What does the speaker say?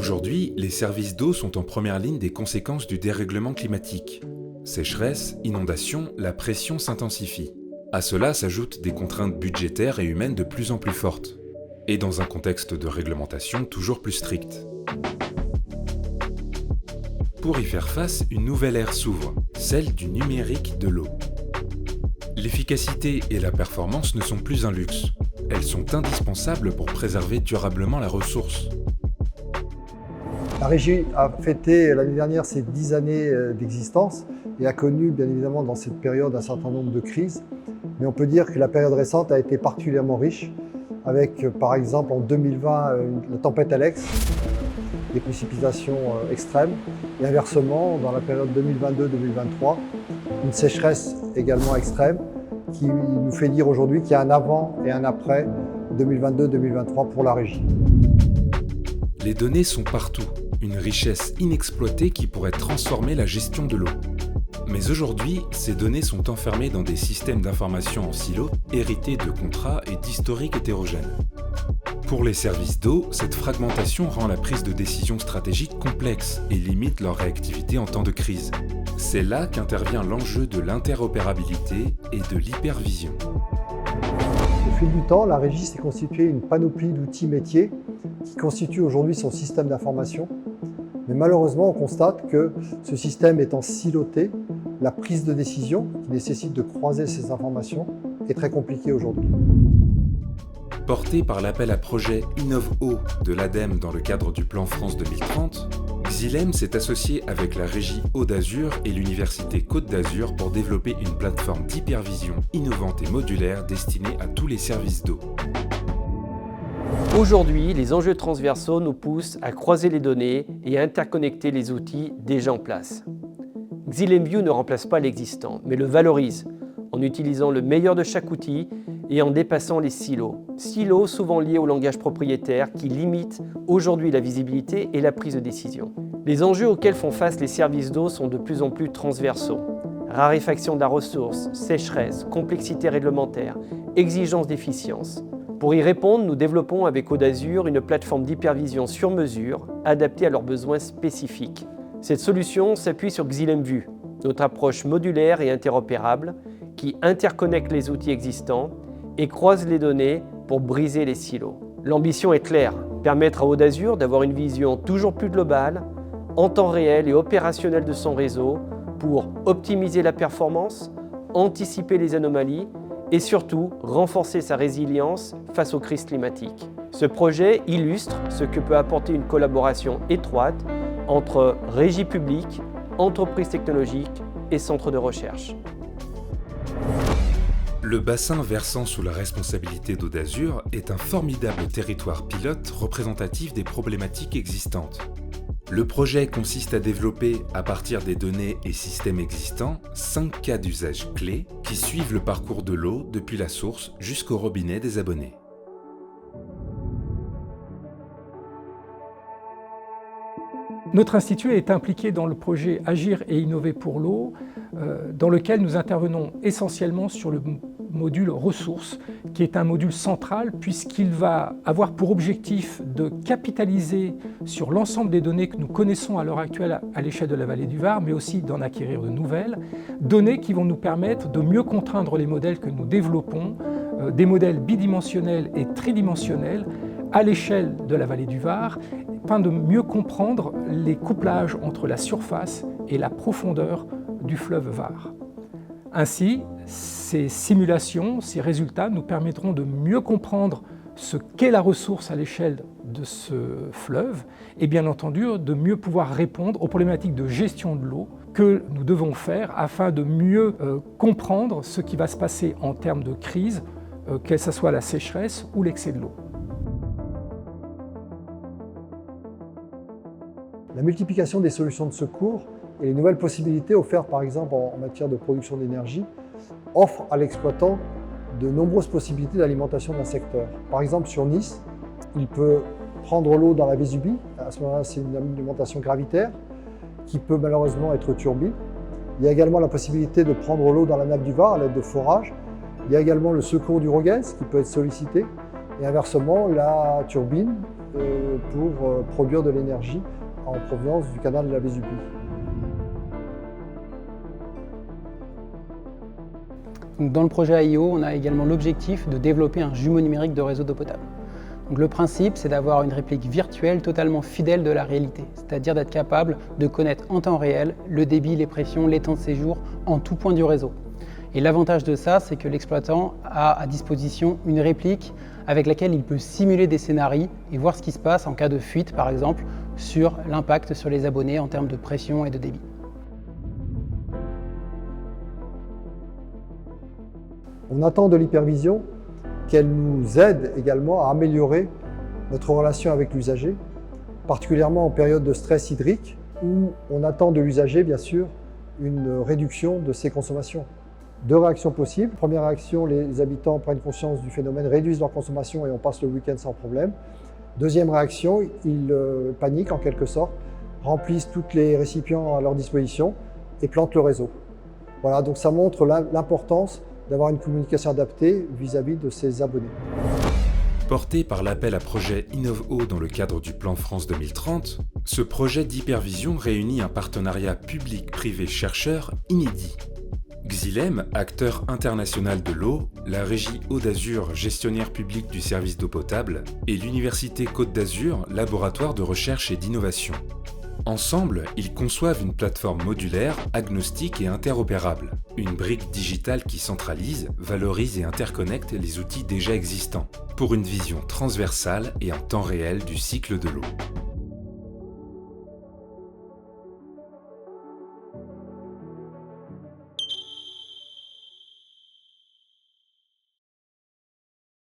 Aujourd'hui, les services d'eau sont en première ligne des conséquences du dérèglement climatique. Sécheresse, inondations, la pression s'intensifie. À cela s'ajoutent des contraintes budgétaires et humaines de plus en plus fortes, et dans un contexte de réglementation toujours plus strict. Pour y faire face, une nouvelle ère s'ouvre, celle du numérique de l'eau. L'efficacité et la performance ne sont plus un luxe. Elles sont indispensables pour préserver durablement la ressource. La régie a fêté l'année dernière ses 10 années d'existence et a connu bien évidemment dans cette période un certain nombre de crises. Mais on peut dire que la période récente a été particulièrement riche avec par exemple en 2020 la tempête Alex, des précipitations extrêmes et inversement dans la période 2022-2023 une sécheresse également extrême qui nous fait dire aujourd'hui qu'il y a un avant et un après 2022-2023 pour la régie. Les données sont partout, une richesse inexploitée qui pourrait transformer la gestion de l'eau. Mais aujourd'hui, ces données sont enfermées dans des systèmes d'information en silos, hérités de contrats et d'historiques hétérogènes. Pour les services d'eau, cette fragmentation rend la prise de décision stratégique complexe et limite leur réactivité en temps de crise. C'est là qu'intervient l'enjeu de l'interopérabilité et de l'hypervision. Au fil du temps, la régie s'est constituée une panoplie d'outils métiers qui constituent aujourd'hui son système d'information. Mais malheureusement, on constate que ce système étant siloté, la prise de décision, qui nécessite de croiser ces informations, est très compliquée aujourd'hui. Porté par l'appel à projet Innov-Eau de l'ADEME dans le cadre du plan France 2030, Xylem s'est associé avec la régie Eau d'Azur et l'Université Côte d'Azur pour développer une plateforme d'hypervision innovante et modulaire destinée à tous les services d'eau. Aujourd'hui, les enjeux transversaux nous poussent à croiser les données et à interconnecter les outils déjà en place. Xylem View ne remplace pas l'existant, mais le valorise en utilisant le meilleur de chaque outil et en dépassant les silos. Silos souvent liés au langage propriétaire qui limitent aujourd'hui la visibilité et la prise de décision. Les enjeux auxquels font face les services d'eau sont de plus en plus transversaux. Raréfaction de la ressource, sécheresse, complexité réglementaire, exigence d'efficience. Pour y répondre, nous développons avec Eau d'Azur une plateforme d'hypervision sur mesure adaptée à leurs besoins spécifiques. Cette solution s'appuie sur Xylem View, notre approche modulaire et interopérable qui interconnecte les outils existants et croise les données pour briser les silos. L'ambition est claire, permettre à Eau d'Azur d'avoir une vision toujours plus globale, en temps réel et opérationnelle de son réseau pour optimiser la performance, anticiper les anomalies et surtout renforcer sa résilience face aux crises climatiques. Ce projet illustre ce que peut apporter une collaboration étroite entre régie publique, entreprises technologiques et centres de recherche. Le bassin versant sous la responsabilité d'Eau d'Azur est un formidable territoire pilote représentatif des problématiques existantes. Le projet consiste à développer, à partir des données et systèmes existants, 5 cas d'usage clés qui suivent le parcours de l'eau depuis la source jusqu'au robinet des abonnés. Notre institut est impliqué dans le projet Agir et innover pour l'eau, dans lequel nous intervenons essentiellement sur le module ressources, qui est un module central puisqu'il va avoir pour objectif de capitaliser sur l'ensemble des données que nous connaissons à l'heure actuelle à l'échelle de la vallée du Var, mais aussi d'en acquérir de nouvelles, données qui vont nous permettre de mieux contraindre les modèles que nous développons, des modèles bidimensionnels et tridimensionnels à l'échelle de la vallée du Var, afin de mieux comprendre les couplages entre la surface et la profondeur du fleuve Var. Ainsi, ces simulations, ces résultats nous permettront de mieux comprendre ce qu'est la ressource à l'échelle de ce fleuve et bien entendu de mieux pouvoir répondre aux problématiques de gestion de l'eau que nous devons faire afin de mieux comprendre ce qui va se passer en termes de crise, que ce soit la sécheresse ou l'excès de l'eau. La multiplication des solutions de secours et les nouvelles possibilités offertes par exemple en matière de production d'énergie offrent à l'exploitant de nombreuses possibilités d'alimentation d'un secteur. Par exemple sur Nice, il peut prendre l'eau dans la Vésubie, à ce moment-là c'est une alimentation gravitaire qui peut malheureusement être turbine. Il y a également la possibilité de prendre l'eau dans la nappe du Var à l'aide de forages. Il y a également le secours du Roguez qui peut être sollicité et inversement la turbine pour produire de l'énergie en provenance du canal de la Vésubie. Dans le projet AIO, on a également l'objectif de développer un jumeau numérique de réseau d'eau potable. Donc le principe, c'est d'avoir une réplique virtuelle totalement fidèle de la réalité, c'est-à-dire d'être capable de connaître en temps réel le débit, les pressions, les temps de séjour en tout point du réseau. Et l'avantage de ça, c'est que l'exploitant a à disposition une réplique avec laquelle il peut simuler des scénarios et voir ce qui se passe en cas de fuite, par exemple, sur l'impact sur les abonnés en termes de pression et de débit. On attend de l'hypervision qu'elle nous aide également à améliorer notre relation avec l'usager, particulièrement en période de stress hydrique, où on attend de l'usager, bien sûr, une réduction de ses consommations. Deux réactions possibles. Première réaction, les habitants prennent conscience du phénomène, réduisent leur consommation et on passe le week-end sans problème. Deuxième réaction, ils paniquent en quelque sorte, remplissent tous les récipients à leur disposition et plantent le réseau. Voilà, donc ça montre l'importance d'avoir une communication adaptée vis-à-vis de ses abonnés. Porté par l'appel à projet InnovEau dans le cadre du plan France 2030, ce projet d'hypervision réunit un partenariat public-privé-chercheur inédit. Xylem, acteur international de l'eau, la régie Eau d'Azur, gestionnaire public du service d'eau potable, et l'Université Côte d'Azur, laboratoire de recherche et d'innovation. Ensemble, ils conçoivent une plateforme modulaire, agnostique et interopérable, une brique digitale qui centralise, valorise et interconnecte les outils déjà existants, pour une vision transversale et en temps réel du cycle de l'eau.